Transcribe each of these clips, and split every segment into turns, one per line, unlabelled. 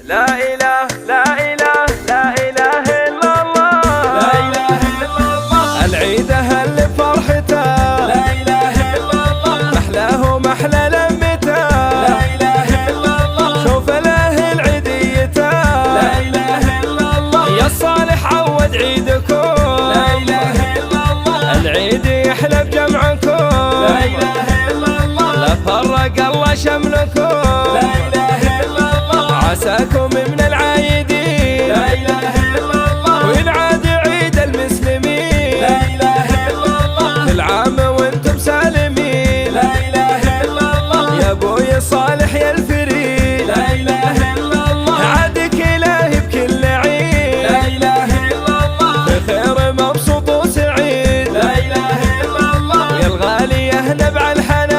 لا إله لا إله لا إله إلا الله،
لا إله إلا الله.
العيد أهل فرحته،
لا إله إلا الله.
محلاه ومحلى لمته،
لا إله إلا الله.
شوف الأهل عيديته،
لا إله إلا الله.
يا الصالح عود عيدكم،
لا إله إلا الله.
العيد يحلى بجمعكم،
لا إله إلا الله.
لا فرق الله شملكم،
لا إله إلا الله.
عساكم من العايدين،
لا إله إلا الله.
وينعاد عيد المسلمين،
لا إله إلا الله.
كل عام وانتم سالمين،
لا إله إلا الله.
يا ابوي صالح يا الفريد،
لا إله إلا الله.
عادك إلهي بكل عيد،
لا إله إلا الله.
بخير مبسوط وسعيد،
لا إله إلا الله.
يا الغالي يا نبع الحنان،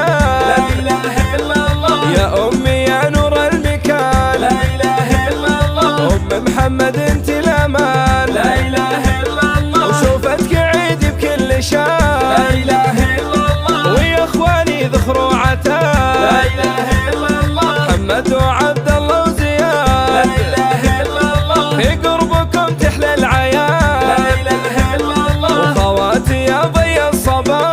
لا إله إلا الله.
يا أمي يا نور المكان،
لا إله إلا الله.
أم محمد انت الأمان،
لا إله إلا الله.
وشوفتك عيد بكل
لا
شان،
إله إلا الله.
ويا اخواني ذخروا
لا
عتاب،
إله إلا الله.
محمد وعبد الله
لا
وزياد،
إله إلا الله.
في قربكم تحلى
لا
العياد،
إله إلا الله.
وخواتي يا ضي
لا
الصباح،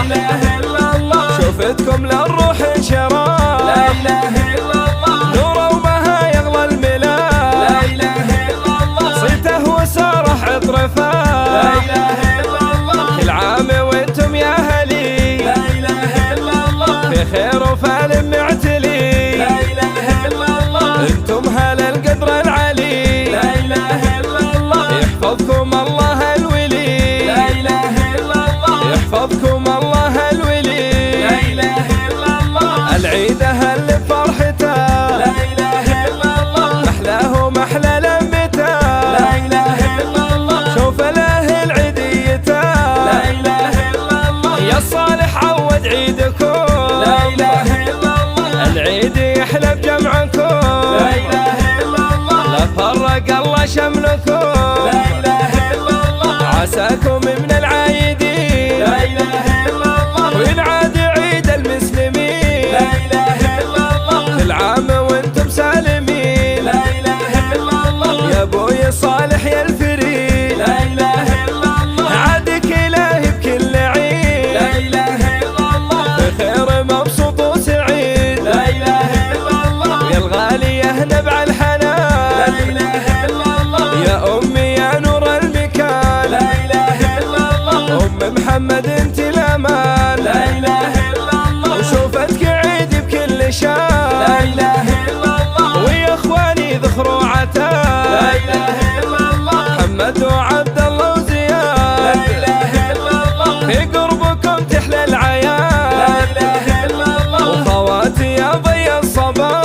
إله إلا الله.
شوفتكم للروح
لا
انشراح،
إله إلا الله.
نور وبها يغلى الملاح،
لا إله إلا الله.
صيته وسارح عطر
لا
فاح،
إله إلا الله.
كل عام وانتم يا هلي،
لا إله إلا الله.
في خير وفال معتلي،
لا إله إلا الله.
انتم هل القدر العلي،
لا إله إلا الله.
يحفظكم الله الولي،
لا إله إلا الله.
يحفظكم الله الولي،
لا إله إلا الله.
العيد أهل فرحته،
لا إله إلا الله.
محلاه ومحلى لمته،
لا إله إلا الله.
شوف الأهل عيديته،
لا إله إلا الله.
يا الصالح عود عيدكم،
لا إله إلا الله.
العيد يحلى بجمعكم،
لا إله إلا الله.
لا فرق الله شملكم،
لا إله إلا الله.
عساكم من العايدين،
لا إله إلا الله.
وينعاد عيد المسلمين،
لا إله إلا الله.
كل عام وانتم سالمين،
لا إله إلا الله.
يا ابوي صالح يا الفريد،
لا إله إلا الله.
عادك إلهي بكل عيد،
لا إله إلا الله.
بخير مبسوط وسعيد،
لا إله إلا الله.
يا الغالي يا نبع
لا
الحنان،
إله إلا الله.
يا أمي يا نور المكان،
لا إله إلا الله.
أم محمد انت الأمان،
لا إله إلا الله.
وشوفتك عيد بكل
لا
شان،
إله إلا الله.
ويا اخواني ذخروا
لا
عتاب،
إله إلا الله.
محمد وعبد الله
لا
وزياد،
إله إلا الله.
في قربكم تحلى
لا
العياد،
إله إلا الله.
وخواتي يا ضي
لا
الصباح،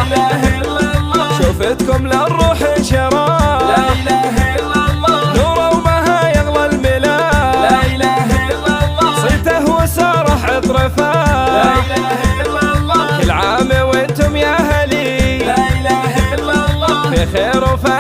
إله إلا الله.
شوفتكم للروح
لا
انشراح،
إله إلا الله.
نور وبها يغلى
لا
الملاح،
إله إلا الله.
صيته وسارح عطر
لا
فاح،
إله إلا الله.
كل عام وانتم يا هلي،
لا إله إلا الله.
في خير وفال